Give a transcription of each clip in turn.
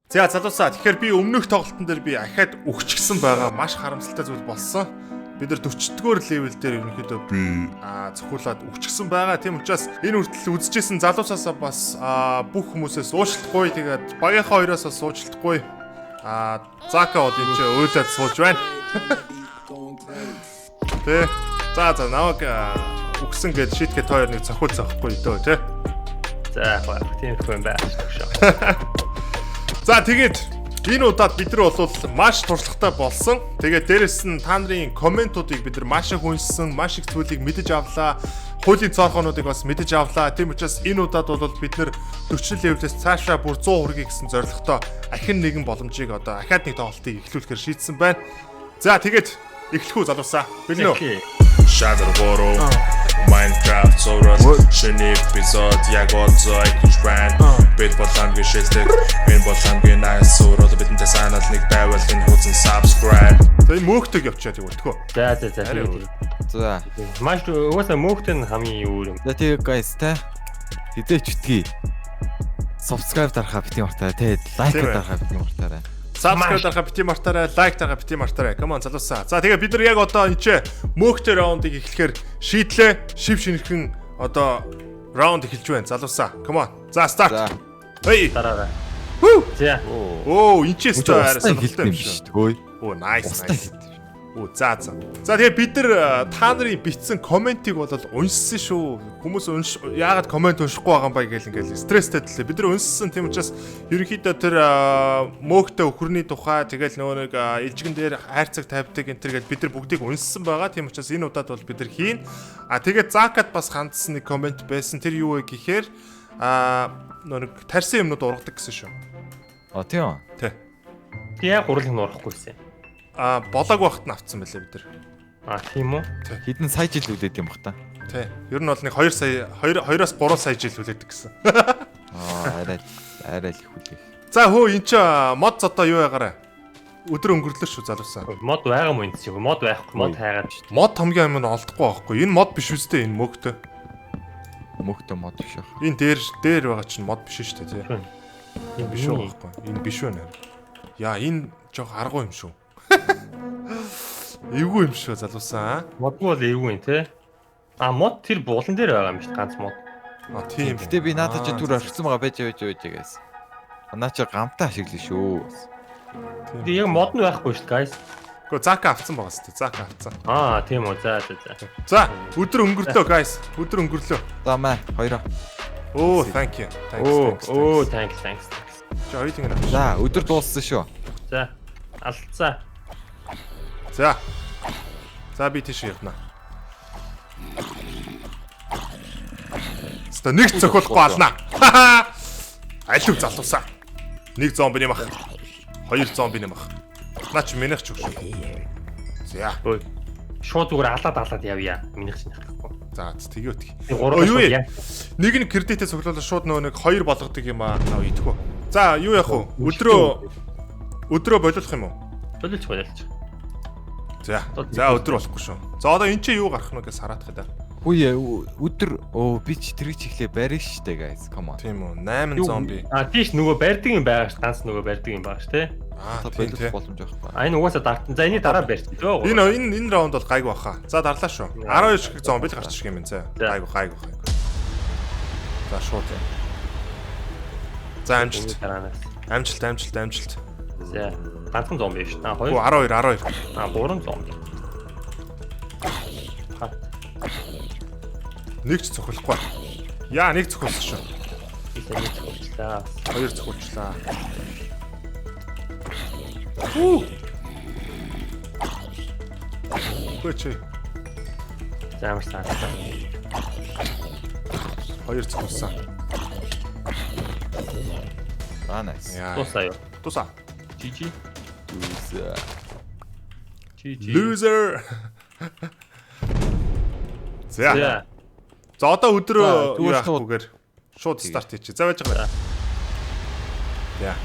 За залуусаа тэгэхээр би өмнөх тоглолтын дээр би ахаад өгчихсэн байгаа маш харамсалтай зүйл болсон. Бид нар 40-р левел дээр ерөнхийдөө би зөвхүүлээд өгчихсэн байгаа. Тийм учраас энэ хүртэл үзчихсэн залуусаасаа бас бүх хүмүүсээс уучлахгүй. Тэгээд багийнхаа хоёроос бас уучлахгүй. Зака од энэ ч уйлаад сууж байна. Тэ. За наваг өгсөн гэж шийтгэхэд хоёр нэг цохиул захгүй дөө тэ. За яг тийм хүн байх шүү. За тэгээд энэ удаад бид нар бол маш туршлагатай болсон. Тэгээд дээрэс нь та нарын комментуудыг бид нар маш их уншсан, маш их зүйлийг мэдэж авлаа. Хуулийн цоохонуудыг бас мэдэж авлаа. Тийм учраас энэ удаад бол бид нар 40 левелээс цаашаа бүр 100 хүргэе гэсэн зорилготой ахин нэгэн боломжийг одоо ахаад нэг тоглолтыг эхлүүлэхээр шийдсэн байна. За тэгээд эхлэх үү залуусаа. Бэлэн үү? Shadow Warrior Minecraft Soros шинэ эпизод яг олзоо ikux brand бид болон гişэсдэг мен болон гинаас сурал бидэнтэй санал нэг байвал энэ хуудсан subscribe. За энэ мөөхтөг явчаа тэгвэл. За. Маш угаасаа мөөхтөн хамгийн өөр юм. За тэгээ guys та хідээч битгий. Subscribe дарахаа бити мартаа тэгээ лайк дарахаа бити мартаарай. Subscribe дарахаа бити мартаарай, лайк дарахаа бити мартаарай. Come on залуусаа. За тэгээ бид нар яг одоо энэ мөөхтөр раундыг эхлэхээр шийдлээ. Шив шинэрхэн одоо раунд эхэлж байна залуусаа. Come on. За start. Hey. Дараарай. За. Оо энэ ч стаар сонирхолтой юм биш шүү. тгөөе. Оо nice. Оо за. За тэгээ бид нар та нарын бичсэн комментиг бол уншсан шүү. Хүмүүс яагаад коммент уншихгүй байгаа юм ба гэж ингээл стресстэй тлээ. Бид нар уншсан тийм учраас ерөнхийдөө тэр мөөхтэй өхөрний тухай тэгэл нөгөө нэг илжигэн дээр хайрцаг тавьдаг энэ төр гэж бид нар бүгдийг уншсан байгаа. Тийм учраас энэ удаад бол бид нар хийн. Тэгээд Закад бас хандсан нэг коммент байсан. Тэр юу вэ гэхээр нөгөө нэг тарьсан юмнууд ургадаг гэсэн шүү. Тийм. Тэ. Яг гурлыг нуурахгүйсэн. Болоог багт нь авцсан байлаа бид нар. Тийм үү? Хэдэн сая жил үлдээд юм бах та. Тий. Ер нь бол нэг 2 сая 2-оос 3 сая жил үлдээдэг гэсэн. Арай л их үлээх. За хөө эн чи мод одоо юу ягаарай. Өдөр өнгөрлөө шүү залуусаа. Мод байгаа юм энэ чинь. Мод байхгүй. Мод хайгаад шүү. Мод хамгийн юм нь олдохгүй байхгүй. Энэ мод биш үстэй энэ мөгтөө. Мөгтөө мод биш ах. Энэ дээр байгаа чинь мод биш шүү дээ тий. Энэ Биш үү байхгүй. Энэ биш үү нэ. Яа энэ жоох аргуу юм шүү. Эвгүй юм шүү залуусаа. мод бол эвгүй те. Мод тэр буулан дээр байгаа юм шүү ганц мод. Тийм. Гэтэ би наадаа чи түр орчихсон байгаа байж гайс. Наа чи гамтаа ашиглаа шүү. Тэгээ яг мод нь байхгүй шүү guys. Гэхдээ зака авцсан байгаа сте. Зака авцсан. Тийм үү. За. За өдөр өнгөрлөө guys. Өдөр өнгөрлөө. За маа хоёроо. Оо thank you. Thanks. За хоёрын гэнэ. За өдөр дууссан шүү. За. Алдцаа. За би тийш явна. Ста нэг цохиулахгүй ална. Алив залуусаа. Нэг зомби нэмах. Хоёр зомби нэмах. Наач минийх ч өгш. За. Шууд зүгээр алаад явъя. Минийх чинь байхгүй. За тэгээ өтгий. Юу вэ? Нэг нь кредитээ цуглуулаад шууд нөгөө нэг хоёр болгодог юм идэхүү. За юу яах вэ? Өдрөө болиулах юм уу? Болиулж. За өдөр болохгүй шүү. За одоо эн чинь юу гарах нь гэж хараадах даа. Үе өдөр би ч тэрийг чихлээ барина штэ guys. Come on. Тийм үү. 8 зомби. Тийш нөгөө барьдаг юм байгаа ш. Ганц нөгөө барьдаг юм байгаа ш те. Болиулах боломж байхгүй. Энэ угаасаа дартан. За энэ дараа барьчих зөө. Энэ раунд бол гайгүй баха. За дарлаа шүү. 12 шиг зомби л гарч ирэх юм байна. Гайгүй. За шууд. За амжилт. За ганцхан зомби биш. 2. 12. 3 зомби. Нэг ч цохиулахгүй. Яа, нэг цохиулсан шүү. Нэг цохиуллаа. Хоёр цохиулчлаа. Хөөч. За амарсан. Хоёр цохиулсан. Nice. Тусаа. GG. Loser. За одоо өдрөө юу яахгүйгээр шууд старт хийчих. За байж байгаа. Яа.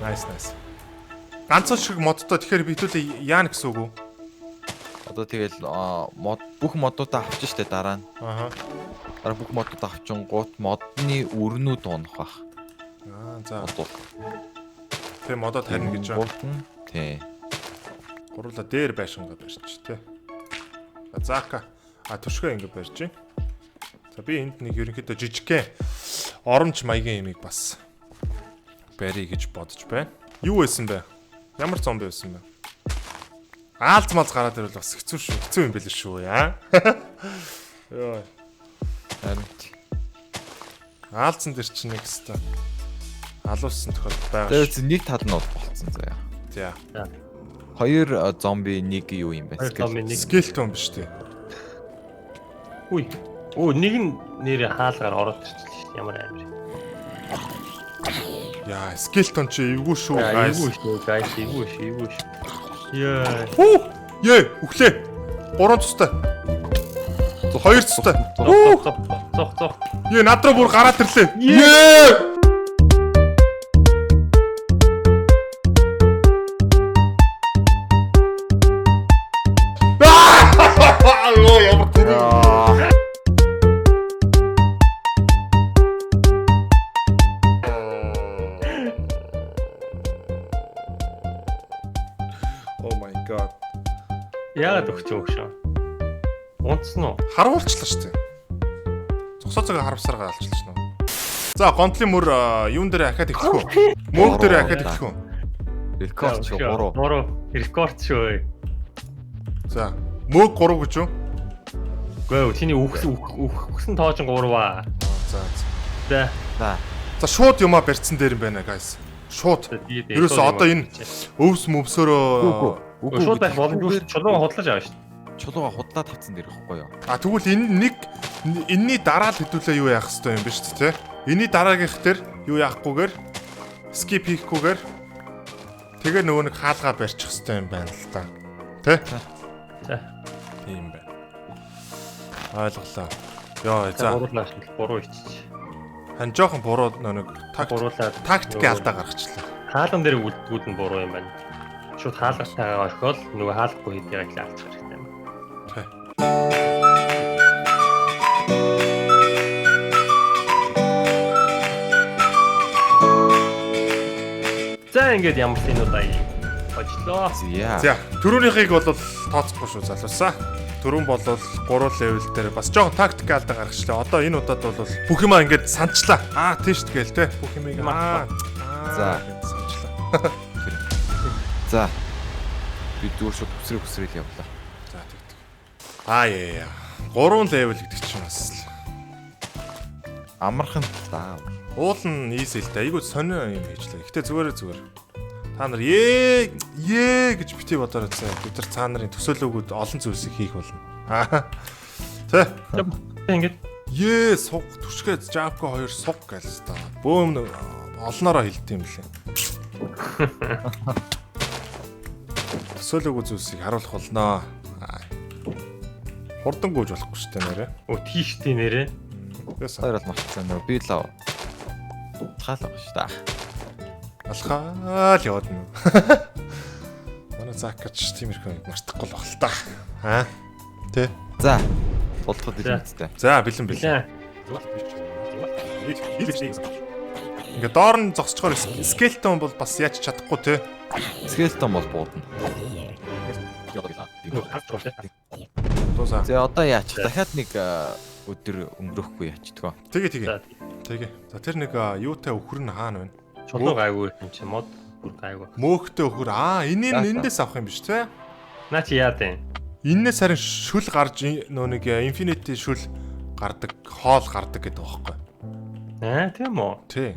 Nice. Ганцхан шиг модтой тэгэхээр битүүлээ яана гэсэн үг үү? Одоо тэгэл бүх модуудаа авчих штэ дараа нь. Аха. Дараа бүх модууд авчин гут модны өрнүүд унах бах. Аа за. Одоо Тэ модод харна гэж байгаа. болтон. Тий. Гурлаа дээр байшингаа барьч тэ. Зака. Туршгаа ингэ барьж байна. За би энд нэг ерөнхийдөө жижигхэн оромж маягийн ямиг бас барья гэж бодож байна. Юу байсан бэ? Ямар зомби байсан бэ? Аалз малз гараад ирвэл бас хэцүү шүү. Хэцүү юм байл шүү яа. Йоо. Харин Аалзан дээр чинь нэг хэвээр алуулсан тохиолдол байгаа дээр шүү. нэг тал нь болцсон заяа. За. Хоёр зомби нэг юу юм бэ? Скелтон биш тий. Үй. Оо нэг нь нэр хаалгаар ороод ирчихлээ шүү. Ямар амар. Яа, скелтон чи эвгүй шүү. Эвгүй шүү, guys, эвгүй шүү. Яа. Хүү! Яа, өглөө. 3 цустай. 2 цустай. Зох. Яа, над руу бүр гараад ирлээ. Яа! Алло, ямар гүрээ. Oh my god. Яагаад өгч өгшөө? Унтсан уу? Харуулчлаа шүү дээ. Цогцооцоо харавсараа алчилж нөө. За, гонтлын мөр юун дээр ахаад эхлэх үү? Мөг дээр ахаад эхлэх үү? Рекорд шүү 3. 3 рекорд шүү. За, мөг 3 гэж юу? Гөө чиний үхсэн тоожин 3 аа. За. За. За, шууд юмаа барьцсан дээр юм байна, guys. Шууд. Ерөөсөө одоо энэ өвс мөвсөөрөө шууд байх боломжгүй чулууга худлаж аваа шүү. Чулууга худлаад тавцсан дээр ихгүй юу? Тэгвэл энэ энэний дараа л хэдүүлээ юу яах хэвээр юм биш үү те? Энэний дараагийнх дээр юу яахгүйгээр skip хийхгүйгээр тэгээ нөгөө нэг хаалгаа барьчих хэвээр юм байна л та. Тэ? За. Тийм байна. Ойлголоо. Йоо, за. Гурлаа шүү. 3 ичиж. Хан жоохон буруу нэг тактикийн алдаа гаргачлаа. Хаалган дээр үлдгүүд нь буруу юм байна. Шууд хаалгатайгаа орхиол нөгөө хаалгахгүй хийдийг л алдчих хэрэгтэй юм. Тэ. За ингээд ямар ч юм удаа очлоо. За, түрүүнийхийг бол тооцохгүй шүү залуусаа. Түрүүн бол 3 левел дээр бас жоохон тактик алдаа гаргачлаа. Одоо энэ удаад бол бүх юмаа ингээд санчлаа. Тийш тэгэл те. Бүх юмыг За. санчлаа. За. Би дүүр шууд хүсрэл явлаа. За тэгдэг. Яа. 3 левел гэдэг чинь бас Амархан заа. уул нь ийсэлтэй. Айгуу сонио юм хийжлээ. Гэтэ зүгээр. Та нар ээ гэж бити бодороо цаа. Бид нар цаа нарын төсөөлөгүүд олон зүйлсийг хийх болно. Тэ. Ингээд Суг түшгээ Жавко 2 суг гэлс та. Бөөм олноороо хэлдэв юм лээ. Төсөөлөгөө зүйлсийг харуулах болноо. Хурдан гүйж болохгүй шүү дээ нэрэ. тийштэй нэрээ. Хоёр бол мартсан нөө би лав. Хаалга шүү дээ. Алхаал яваад нь. Манай закач тиймэрхүү мартахгүй л баг л та. Тэ. За. Болтгод ирэнтэй. За бэлэн. Ингээ доор нь зогсчоор скелтон бол бас яаж чадахгүй те. Скелтон бол буудна. Тусаа. За одоо яач? Дахиад нэг өдөр өнгөрөхгүй яачдгаа. Тэгээ. За тэр нэг юутай өхөр нь хаана байна? Чулуу гайгүй юм чи мод бүр гайгүй. Мөөхтэй өхөр. Эндээс авах юм биш те. Наа чи яа дээ? Эннээс харин шүл гарч нөө нэг infinity шүл гардаг, хоол гардаг гэдэг байхгүй. Тийм үү? Тий.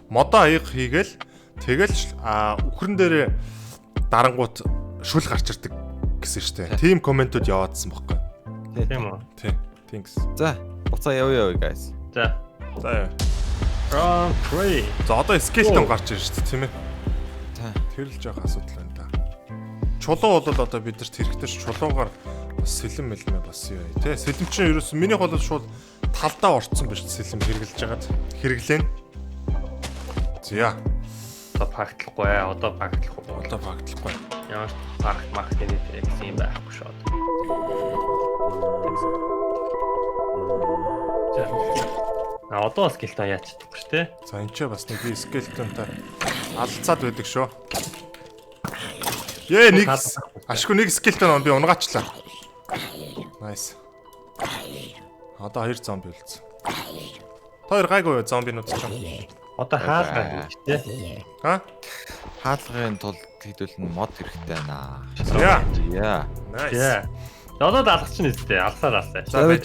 Модоо аяг хийгээл тэгэл үхрэн дээр дарангуут шүл гарч ирдэг гэсэн штэ. Тим комментууд яваадсан байхгүй. Тийм үү? Тий. Thanks. За, буцаа явъя guys. За. За. Round 3. За одоо скелтон гарч ирж штэ тийм ээ. За. Тэр л жоох асуудал байна да. Чулуу бол одоо бидэрт хэрэгтэй ш. Чулуугаар бас сэлэм мэлмэ бас юу тий. Сэлэм чинь ерөөс минийх бол шууд талдаа орцсон биш сэлэм хэрглэж хагаад хэрэглэн. За. Одоо пагтлахгүй одоо пагтлахгүй. Ямар пагт гэдэг юм байхгүй шоо. Одоо скелтон яач чадахгүй шүү дээ. За энэ ч бас нэг би скелетонтай алцаад байдаг шүү. Нэг ашгүй нэг скелетон би унгаачлаа. Nice. Одоо 2 зомби үлдсэн. Хоёр гайгүй зомбинууд ч юм. Одоо хаалгаа гэж тий. Ха? Хаалгын тулд хэдүүлэн мод хэрэгтэй байна. Яа. Тий. Nice. Одоо даалгах чинь үстэй. Алсаар алсаа. За байж.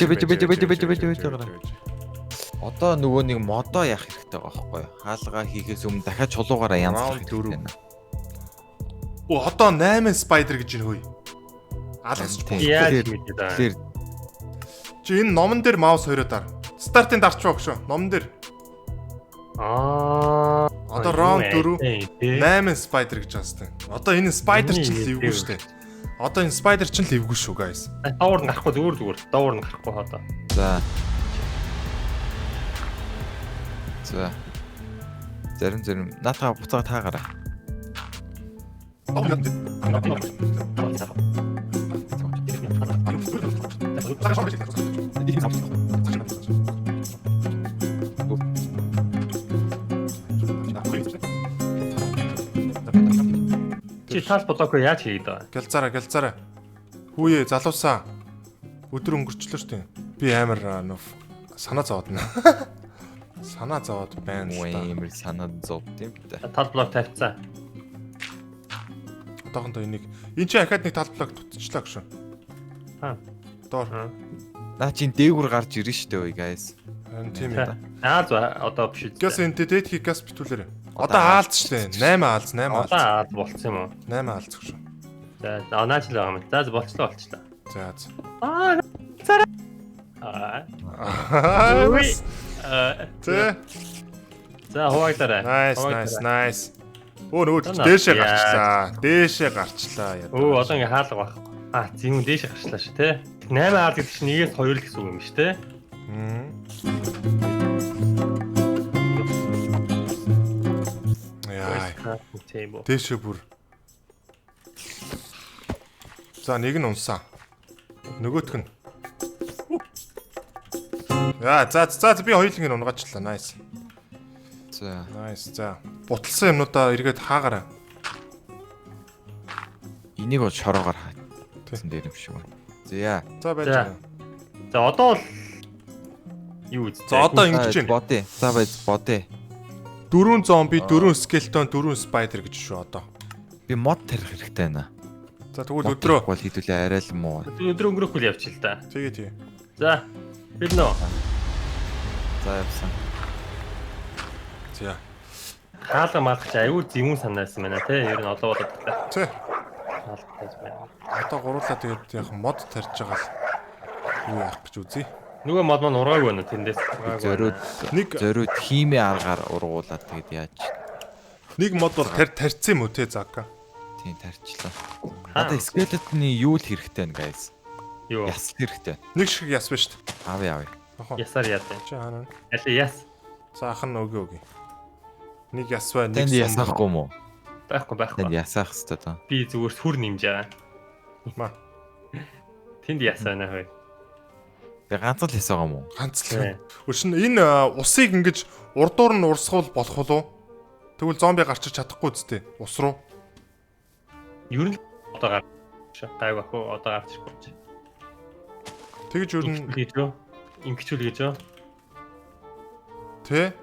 Одоо нөгөө нэг модоо яах хэрэгтэй байгаа байхгүй юу? Хаалгаа хийхээс өмнө дахиад чулуугаараа янзлах хэрэгтэй байна. Оо одоо 8 спайдер гэж нөхөй. Алгасч. Яаж мэдээ. Тэр Чи энэ номон дээр маус хоёроо дар. Стартын дарч байгаа шүү. Номон дээр. Одоо round 4 8 спайдер гэж байна. Одоо энэ спайдер ч левгүй шүү дээ. Одоо энэ спайдер ч левгүй шүү guys. Доор нь гарахгүй зүгээр. Доор нь гарахгүй одоо. За. Зарим наатаа буцаа таагаарай. Чи тал блокоо яаж хийгээд байгаа? Гэлзараа. Хүүе залуусаа. Өдөр өнгөрчлөө шүү дээ. Би амар санаа зовоодна. Санаа зовоод байна л да. Амар санаа зовд юм бэ. Тал блок тавьцаа. Одоохондоо энийг энэ чинь ахаад нэг тал блок тутчихлаа гэж шүү. Хаа. Доор. Наа чин дээгүр гарч ирнэ шүү дээ ой guys. Харин тийм ээ. Одоо биш үү? Газ энэ дээд хий газ битүүлээрэ. Одоо аалц шүү дээ. 8 аалц. Одоо аалц болцсон юм уу? 8 аалц гэж шүү. За наач л байгаа юм. За болцлоо. За. Цара. За хаваагдараа. Nice. Нөгөө дээшээ гарчлаа. Одоо ингээ хаалга баг. Тийм дээшээ гарчлаа шүү те. 8 аалц гэдэг чинь 1-2 л гэсэн үг юм шүү те. Дээшээ бүр. За нэг нь унсан. Нөгөөх нь. За би хоёуланг нь унгаачлаа. Nice. За. Буталсан юмнуудаа эргээд хаагаарай. Энийг бол шороогаар хаасан дээр юм шиг байна. За байж байгаа. За одоо бол юу үз? За одоо ингэж байна. Бодъё. За байж бодъё. 4 зомби, 4 скелетон, 4 спайдер гэж шүү одоо. Би мод тарих хэрэгтэй байна. За тэгвэл өдрөө бол хэдүүлээ арай л муу. Өдөр өнгөрөхгүй л явчих л та. Тэгээ. За. Бид нөө. За явсан. За. Хаалга малгч аюу зэмүн санаасан байна те. Ер нь одоо болоод байна. Тэ. Хаалга тааж байна. Одоо гурлаа тэгээд яг мод тарьж байгаа л юу яах гэж үзье. Нөгөө мод маань ургаагүй байна тэндээс. Зориуд хиймээ аргаар ургуулад тэгээд яаж. Нэг мод бол тарьцсан юм уу те зака. Тийм тарьчлаа. Одоо скелетны юу л хэрэгтэй байна guys. Юу? Яс хэрэгтэй. Нэг шиг яс ба шүү дээ. Авъя. Ясаар яатаа. Чи хаана? Аль яс. За ах нь өгөө. Нэг яс бай, нэг тэнд ясахгүй юм уу? Байхгүй. Тэнд ясаах хэрэгтэй даа. Би зүгээр сүр нэмж байгаа. Маа. Тэнд ясаа нэ хөөе. Би ганц л ясаа юм уу? Ганц л. Өшин энэ усыг ингэж урдуур нь урсгал болох уу? Тэгвэл зомби гарчиж чадахгүй үстэй. Ус руу. Юу нь одоо гарч гайг ахгүй одоо гарч ирж. Тэгж юу н ингэчүүл гэж юу? Тэ?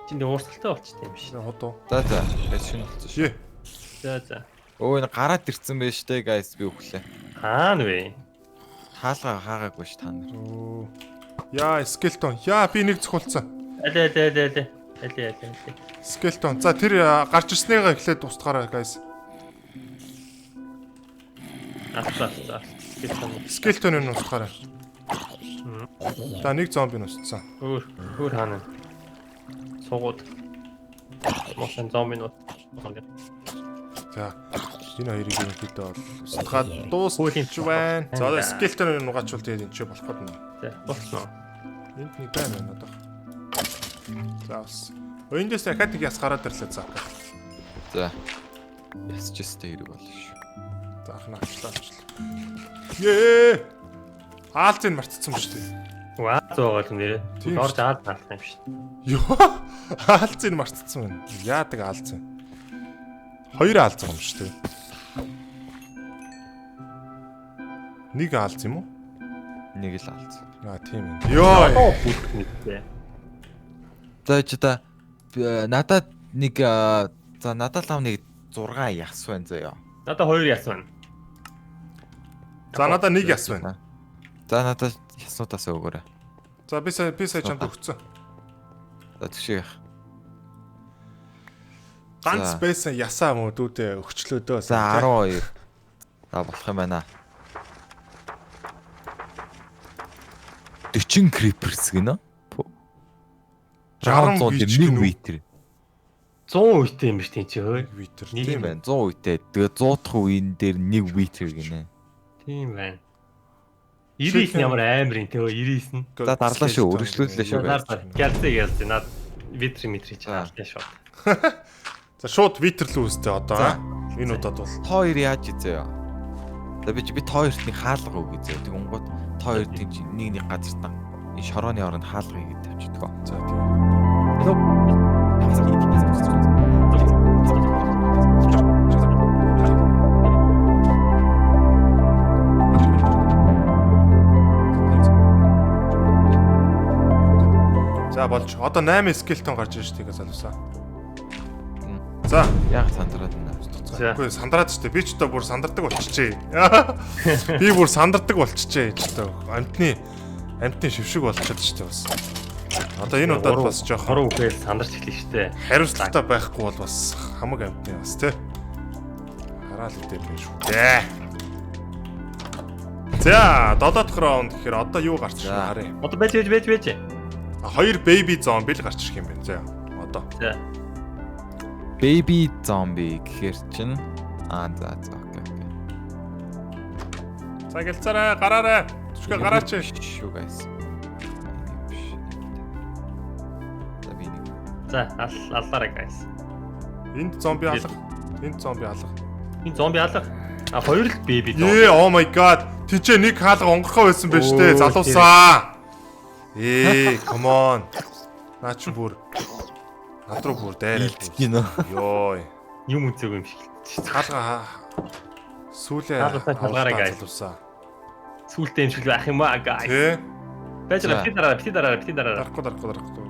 Тэнд уурсгалтай болчихсон юм шиг. Одоо. За гэж шинэ болчихсон шүү. За. Өө энэ гараад ирсэн байж тээ guys би өглөө. Хаана вэ? Хаалгаа хаагаагүй ш та нар. Яа, скелетон. Яа, би нэг зөвхөлцсөн. Аль. Скелетон. За тэр гарч ирснийгаа эхлээд устгаарай guys. Скелетон нь устгаарай. За нэг зомби нь устсан. Өөр хаана? Согод. Мохон зомби нь. За энэ хоёрыг ерөнхийдөө бол устгаад дуусч байна. За одоо скелетон нь угаачвал тэгээд энэ ч болох гэдэг нь. За болсноо. Энд нэг байна надад. За бас. Эндээс дахиад нэг яс гараад ирлээ заа. За. Ясчстэй хэрэг болно шүү. За ахнаачлаа. Ее! Хаалцыг мартцсан ба шүү дээ. Ваа зоо гол нэр. Тийм Орж шүү. аваад таах юм шүү. Йоо. Хаалцыг мартцсан байна. Яадаг хаалцсан. Хоёр хаалцсан юм шүү дээ. Нэг хаалц юм уу? Нэг л алц. Аа тийм ээ. Йоо. Бүх нэгтэй. За чи та надад нэг за надад лав нэг 6 яс байна заяа. Надаа 2 яс байна. За надаа нэг яс байна. За надад яснуудаас өгөөрэй. За би сая чамд өгцөн. За тэгшээ. Ганц За. байсан ясаа муу дүүдээ өгчлөөдөө. За 12. За болох юм байна. 40 creepers гинэ. 60 100 бич нэг гинүү. метр. 100 үйтэй юм биш тийм чи хөөе. Витер. Тийм байна. 100 үйтэй. Тэгээ 100 дахь үеийн дээр 1 метр гинэ. Тийм байна. 99 нь ямар амар юм те хөөе 99 нь. За дарлаа шүү. Өргөжлүүллээ шүү. Гэлцээ над витри метри чи За. хаалтай шүү. За шууд витер л үүстэй одоо. За. Энэ удаад бол. Та хоёр яаж ийзээ. За би та хоёрт нэг хаалга өгье зөө. Тэг онгод та хоёр тийм нэг газар та энэ шорооны оронд хаалга хийгээд тавьчихдаг. За тийм. За болж одоо 8 скелтон гарч ирж тийгээ залуусаа. За. Яг сандраад байна. За. Үгүй сандраад штэ. Би ч одоо бүр сандардаг болчихжээ. Би бүр сандардаг болчихжээ ч одоо. Амтны шившиг болчиход штэ бас. Одоо энэ удаад бас жоох 3 үхээс сандарч эхлэх штэ. хариуцлагатай байхгүй бол бас хамаг амтны бас тий. Хараал үдээ байна шүү. Дээ. За, 7 дахь раунд гэхээр одоо юу гарч ирэх вэ харъя. Одоо байж. Хоёр baby zombie л гарч ирэх юм байна. За, одоо. За. Baby zombie гэхэр чин за окей. За гэлцээрээ гараарай. Түшгэ гараач. Шүү guys. За би нэг. За аллаарай guys. Энд зомби алга. Энд зомби алга. Энэ зомби алга. А хоёр л беби зомби. Oh my god. Тинчээ нэг хаалга онгорхоо байсан байж тээ залуусаа. Come on. Наач бүр. Над руу бүр дайраа. Гинэ. Йой. Юм үзег юм шиг. Хаалга сүүлээ Хаалгасаа халгаарай, guys. залуусаа. Сүултээ юм шиг л байх юм аа guys. Тэ. Байж бити дараа. Дарахгүй.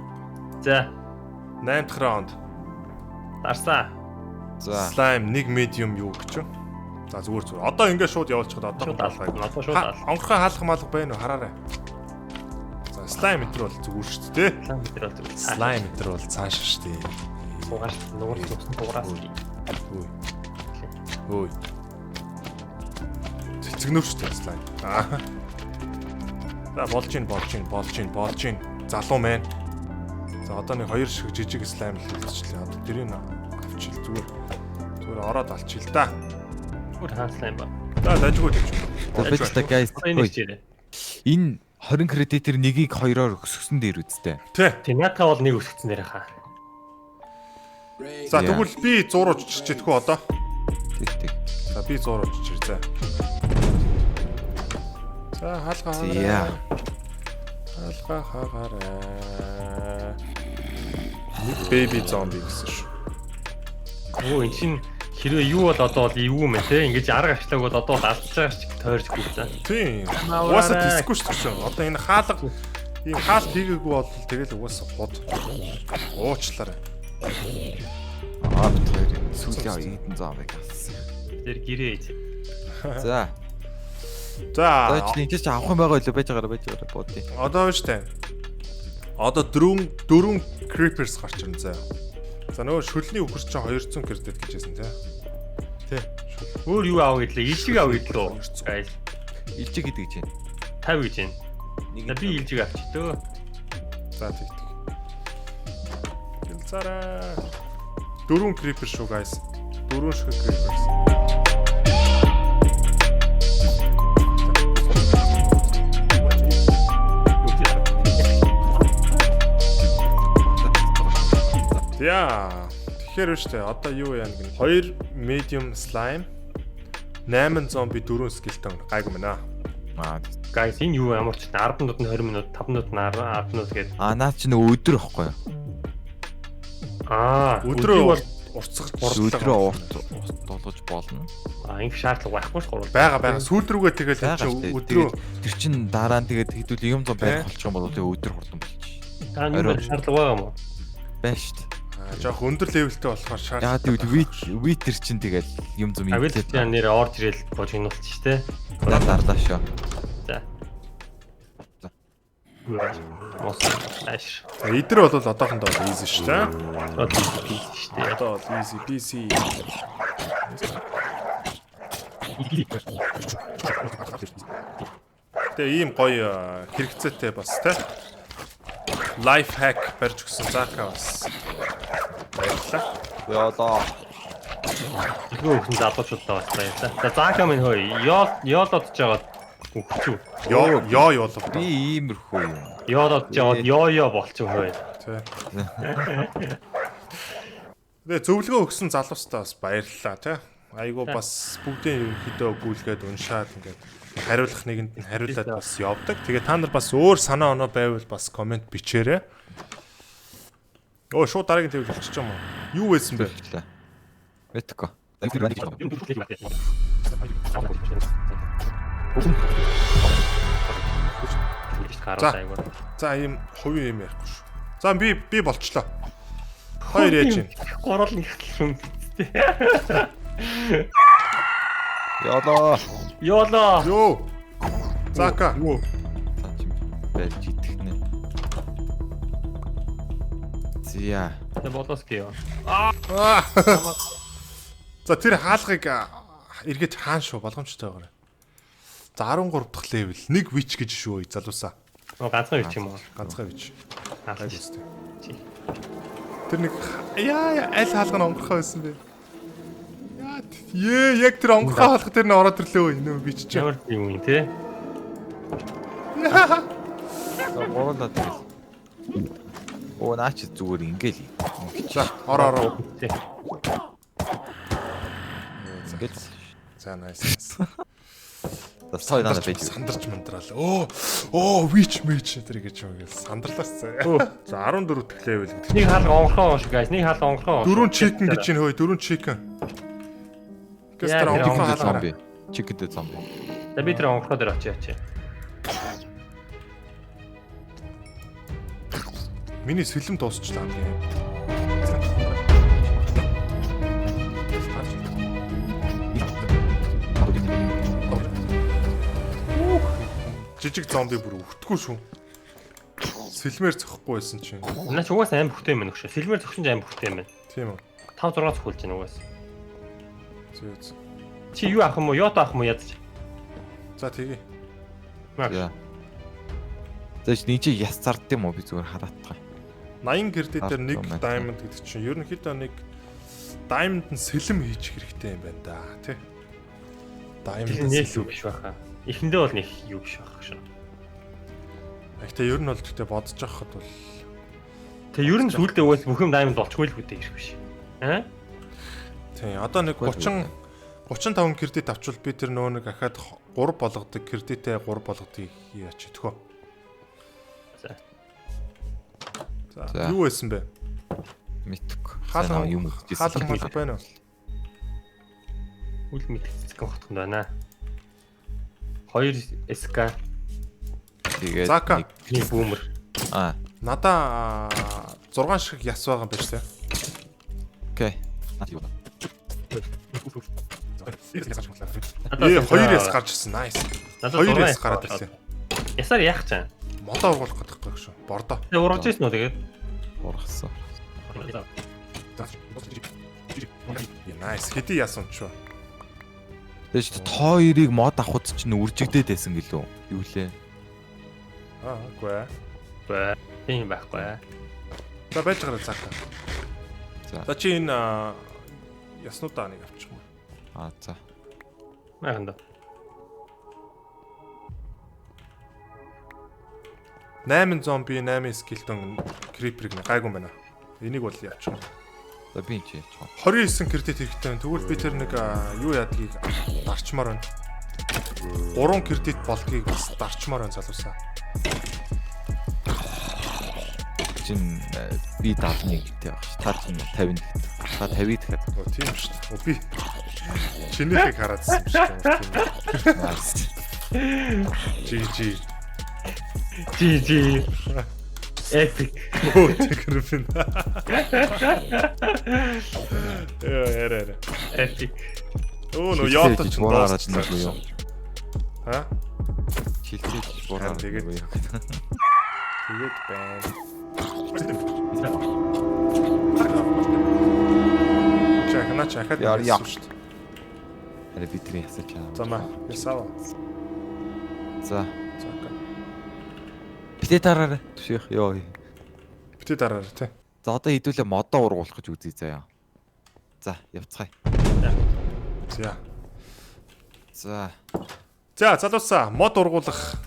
За. 8 дахь раунд. Дарсаа. За. Slime нэг medium юу гэж вэ? За зүгээр. Одоо ингээд шууд явуулчихад одоо Шууд алга. Надад шууд алга. онгорхоо хаалга малга байна уу? Хараарай. За slime метр бол зүгээр шүү дээ. Лам битэр бол зүгээр. Slime метр бол цааш шүү дээ. Сугаар нуур зүгсэн дугаараас. Ой. Цэцгнөр шүү дээ slime. За болж гин. Залуу мэн. За одоо нэг хоёр шиг жижиг slime л хэлчихлээ. Одоо тэрийг авчил зүгээр ороод алчил да. Бүр хааслаа юм ба. За дажгүй гэж. За бич та guys. Энэ чирээ. Энэ 20 кредитээр нэгийг хоёроор өсгсөн дээр үсттэй. Тэ. Тинята бол нэг өсгцэн дээр хаа. За тэгвэл би 100 руу чичээдгүү одоо. Тэг. За би 100 руу чичээр за. За хаалга. Яа. Хаалга хаагаарай. Нэг baby zombie гэсэн шүү. Оо эн чин хэрвээ юу бол одоо бол юу юм те ингэж арга ачлаг бол одоо алдаж байгаа ч тойрч гүйлээ. Тийм. Угаасаа тисэхгүй шүү дээ. Одоо энэ хаалга ийм хаалт хийгээгүй бол тэгэл угаасаа хот. Уучлаарай. Тэр сүүлийн эдэн зоомыг авсан. Тэр гэрээж. За. За. Чи нэг ч авах юм байгаа илүү байж байгаарай буудъя. Одоо биш тань. Одоо 4 creepers гарч ирнэ заа. За нөгөө шүлний үхэр чинь 200 кредит гэжсэн тий. Тий. Өөр юу аав гэдлээ? Илжиг аав гэдлөө. Guys. Илжиг гэдэг чинь. 50 гэж байна. Нэг би илжиг авчихдөө. За тэг. Гэлцаарай. 4 creeper шүү guys. 4 шиг creepers. Яа. Тэгэхээр биш үү? Одоо юу яа гэнэ? 2 medium slime, 8 zombie, 4 skeleton гайгүй мэнэ. Аа. Guys энэ юу ямар ч 10 минут нь 20 минут 5 минут нь 10 минут гээд. Наад чи нөгөө өдөр ихгүй юу? Өдрөө бол уртсгаж Өдрөө урт болгож болно. ингэ шаардлага байхгүй ш гурав. байгаа сүүл рүүгээ тэгэл өдрөө Тэр чин дараа нь тэгээд хэдүүл юм зам байх болчих юм бол тэгээ өдөр хурдан болчих. Орой шаардлага байгаа юм уу? Байна шүү дээ. жоох өндөр левелтэй болохоор шаардлага. Яа тэгвэл витер чин тэгэл юм зам Авил тийм нэр орж ирэл бож гинуулчих штэ. дарлаа шүү. За. Мос ааш. Эдэр бол одоохондоо easy шүү дээ. Штэ. Одоо бол easy PC. Тэгээ ийм гоё хэрэгцээтэй бас те. Life hack барьж өгсөн Зака бас. Баярлалаа. Яалаа. Ихөө өгсөн залуучуудаа бас баярлалаа. За Зака минь хөөе. Ёолоод жагаад өгчүү. Ёо явуулав. Би иймэрхүү юм. Ёолоод жагаад ёо болчих хөөе. Тэ. Тэгээ зөвлөгөө өгсөн залуустаа бас баярлалаа те. Айгу бас бүгдийн ерөнхийдөө гүйлгээд уншаад ингээд хариулах нэгэнд нь хариулаад бас явдаг. Тэгээ та нар бас өөр санаа оноо байвал бас комент бичээрэй. Шууд дараагийн тэвэл болчих юм уу? Юу байсан бэ? Мэдгүй. За ийм хувийн юм ярихгүй шүү. За би болчлоо. Хоёр яаж юм? Горол нэгтлэн. Яалаа. Ёолоо. Йоо. Зака. Байж итгэнэ. Зя. Тэ болоски ёо. За тэр хаалгыг эргэж хаан шүү болгоомжтой байгаарай. За 13 дахь левел 1 вич гэж шүү залуусаа. Ганцхан үуч юм уу? Ганцхан вич. Хаалж. Тэр нэг аль хаалга нь онгорхоо байсан бэ? Яг тэр онгорхоо хаалга тэр нь ороод ирлээ нөө вич ч. Ямар юм юм те? Гоорлоо тэгэл. Наач зүгээр ингээл. За ороо. Ингээл. За nice. Сой надад байж. Сандарч мандраал. Вич тэр гэж юм гээл сандарлаас. За 14 дахь левел гэдэг. Нэг хаалга онгорхоо шүү guys. Нэг хаалга онгорхоо. 4 чикен гэж энэ хөөе 4 чикен. Гэстэр онгорхоо хаалга. Чикэдэ зомби. За би тэр онгорхоо дээр очиж. Миний сэлэм дуусчлаа. Жижиг зомби бүр өвтгөө шүү. Сэлмээр зөхгүй байсан чинь. Наач угаас аим бүхтэй юм нөхшө. Сэлмээр зөксөн ч аим бүхтэй юм байна. Тийм үү. 5 6 зөхүүлж байна угаас. Зөөц. Чи юу авах юм уу? Йото авах юм уу ядч? За тэгье. За. Тэш нэг яс зард юм уу би зүгээр хараатгаа. 80 кредит дээр 1 diamond гэдэг чинь ерөнхийдөө нэг diamond нь сэлэм хийчих хэрэгтэй юм байна да тий. Diamond нэг юу биш байхаа. Эхэндээ бол нэг юу биш байх шүү. Гэхдээ ер нь бол гэхдээ бодож байхад бол Тэгээ ер нь сүулдэ уус бүх юм diamond болчихгүй л хөтэй ирэх биш. Тий, одоо нэг 35 кредит авчвал би тэр нөгөө нэг ахаад 3 болгодог кредитээ 3 болгодгийг яач идэхөө. За. Юу байсан бэ? Мэдгүй. Хаалга юм хаалга байна уу? Үл мэдчихсэн хотхонд байна. 2 SK. Тэгээд нэг бүүмэр. Надаа 6 шиг яс байгаа юм байна шүү. Окей. Наад юу. 2 яс гарч ирсэн. Nice. 2 яс гараад ирлээ. Ясаар яах чам? Модоо уруулах гэдэг шүү. Бордоо. Тэгээ урагж ирсэн үү тэгээд? Ургасан. Nice. Хэдий яс унчваа. Тэгэж тоо 2-ыг мод авахд чинь үржигдээд байсан гэлөө. Юу лээ? Үгүй ээ. Тийм байхгүй. За байж гараа цаaka. За чи энэ яснуудаа нэг авчих юм. За. Майханда. 8 зомби, 8 скелтон криперийг гайгүй байна. Энийг бол явчих. За би чи яачих. 29 кредит хэрэгтэй. Тэгвэл би тэр нэг юу яадгийг гарчмаар байна. 3 кредит болдгийг бас дарчмаар байна залуусаа. Чин би 71 гэдэг баг. Та чинь 50 гэдэг. Та 50 дахиад. Оо тийм шүү дээ. Би чинийхийг хараадсан юм шиг байна. GG. Epic. Оо тэгэрвэн. Яа. Epic. Оо нөө яатаж буураад байна уу юу? Ха? Чилчээж буураад тэгээд юу? Тэгээд байна. Чахад Яа. шүү дээ. Арай бидний ясаж байгаа. Замаа. Ясаа. За. Цака. Битээ дараарай. Түших ёо. Битээ дараарай тий. За одоо хідүүлээ модоо ургуулах гэж үзье заяа. За, явцгаая. За. За. За залуусаа мод ургуулах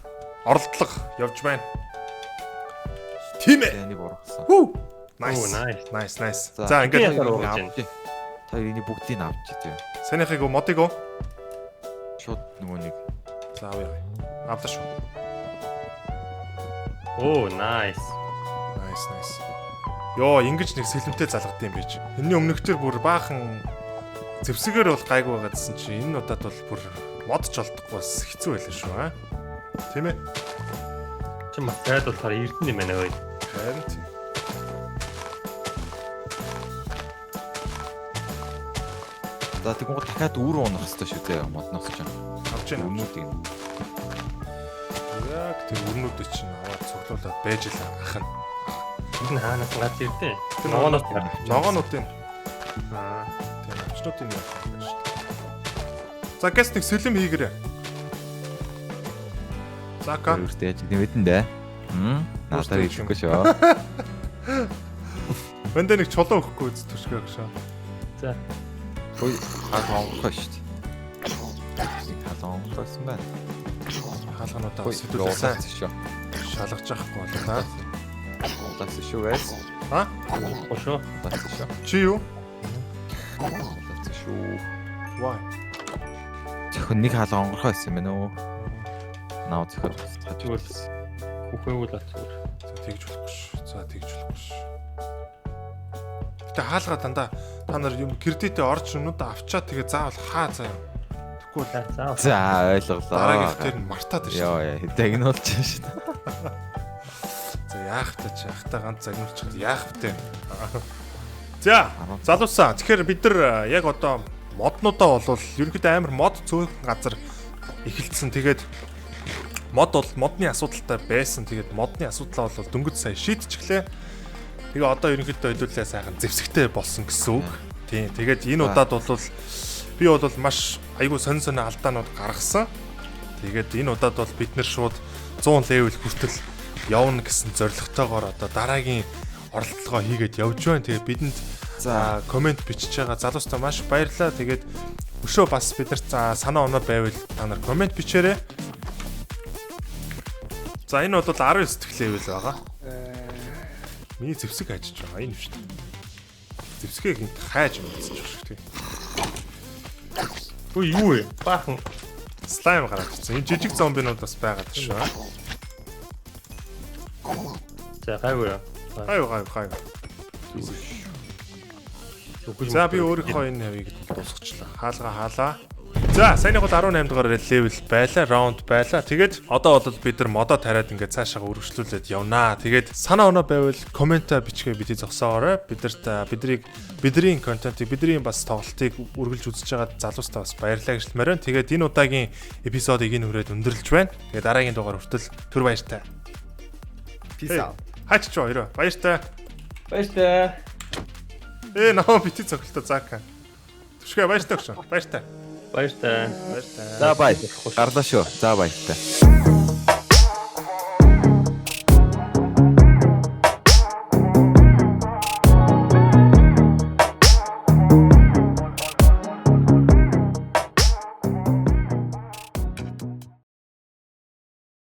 оролдлого явж байна. Тийм ээ. Энийг ургасан. Хүү. Nice. Nice. За ингээд та энийг бүгдийг авч идэ. санийхыг модыг уу? Шууд нөгөө нэг За авъя. Авлаа шүү. Oh, nice. Nice. Йоо, ингэж нэг сэлэмтэй залгад юм биш. Энэний өмнөхдөр бүр баахан зэвсгээр бол гайгүй байгаа гэсэн чи энэ удаад бол бүр модч олдохгүй бас хэцүү байлаа шүү аа. Тийм ээ. Чи маш сайд болохоор эрдэнэ юм байна ой. Харин тийм. за тэгвэл дахиад үүр унах хэрэгтэй шүү дээ модноос ч. Авч яана. Өмнүүдийг. Яг тэр өрнүүдийг чинь аваад цуглуулад байж л ах нь. Энэ хаанаас гад ирдэ? Ногоонууд Аа. тийм авчнуудын яах юм бэ шүү дээ. За гэс нэг сэлэм хийгэрээ. Зака. Өөртөө яж нэмэдэн дээ. Надад ихэхгүй шүү. Бэндэ нэг чулуу өгөхгүй үз төшгөө гэж. За. Ой, хаалгах шүү дээ. Хаалгахсан байна. Хаалгануудаа Ой, сэтүүлсэн шүү. шалгаж авахгүй бол та. Улаас шүү guys. А? Ошо. Улаас шүү. Чи юу? Улаас шүү. Why? Зөвхөн нэг хаалга онгорхоо байсан юм байна уу? Наа зөвхөн Тэгвэл үхээгүй л атсуур. За тэгж болохгүй ш. Гэтэ хаалгаа дандаа та нар юм кредитээ орж өнөдөө авчаад тэгээ заавал хаа заяа. Тэгэхгүй л За. За ойлголоо. дараагийн дээр нь мартаад байна ш. Яа, дагнуулж шүү дээ. За яах вэ чи ахтай ганц загнуулчихад яах вэ? За залуусаа тэгэхээр бид нар яг одоо моднуудаа болвол ерөнхийдөө амар мод цөөхөн газар эхэлсэн. Тэгээд мод бол модны асуудалтай байсан. Тэгээд модны асуудлаа бол дөнгөж сая шийдчихлээ. Тэгээ одоо ерөнхийдөө хэдүүлээ сайхан зэвсэгтэй болсон гэсэн үг. Тийм. Тэгээд энэ удаад бол би бол маш айгүй сонь алдаанууд гаргасан. Тэгээд энэ удаад бол бид нэр шууд 100 левел хүртэл явна гэсэн зорилготойгоор одоо дараагийн оролдлогоо хийгээд явж байна. Тэгээд бидэнд за комент бичиж байгаа залуустай маш баярлалаа. Тэгээд өшөө бас бидэрт санаа оноо байвал та нар комент бичээрэй. За энэ бол 19 левел байгаа. Миний зэвсэг хайж байгаа. Энэ шүү дээ. Зэвсгээ гинт хайж мэдсэн ч шүү дээ. Үй юу вэ? Баахан Слайм гараад ирсэн. Энэ жижиг зомбинууд бас байгаад шүү. За гайгүй. Гайв. За би өөрийнхөө энэ хавийг дуусгачлаа. Хаалгаа. За саяных бол 18 дугаар левел байлаа, раунд байлаа. Тэгээд одоо бол бид нар модоо тариад ингээд цаашаа үргэлжлүүлээд явнаа. Тэгээд санаа оноо байвал коммент бичгээ бити зогсоорой. Бидний контентыг, бидний бас тоглолтыг үргэлж үзэж байгаа залуустаа бас баярлалаа гэж хэлмээр байна. Тэгээд энэ удаагийн эпизодыг энэ хүрээд өндөрлж байна. Тэгээд дараагийн дугаар хүртэл түр баяртай. Peace out. Хаач ч хоёроо баяртай. Баяртай. Наа бити цогцолтой заaka. Түшгээ баяртай өгшөө. Баяртай. Баяртай. Баяртай. За бай. Гарлаа шүү. За баяртай.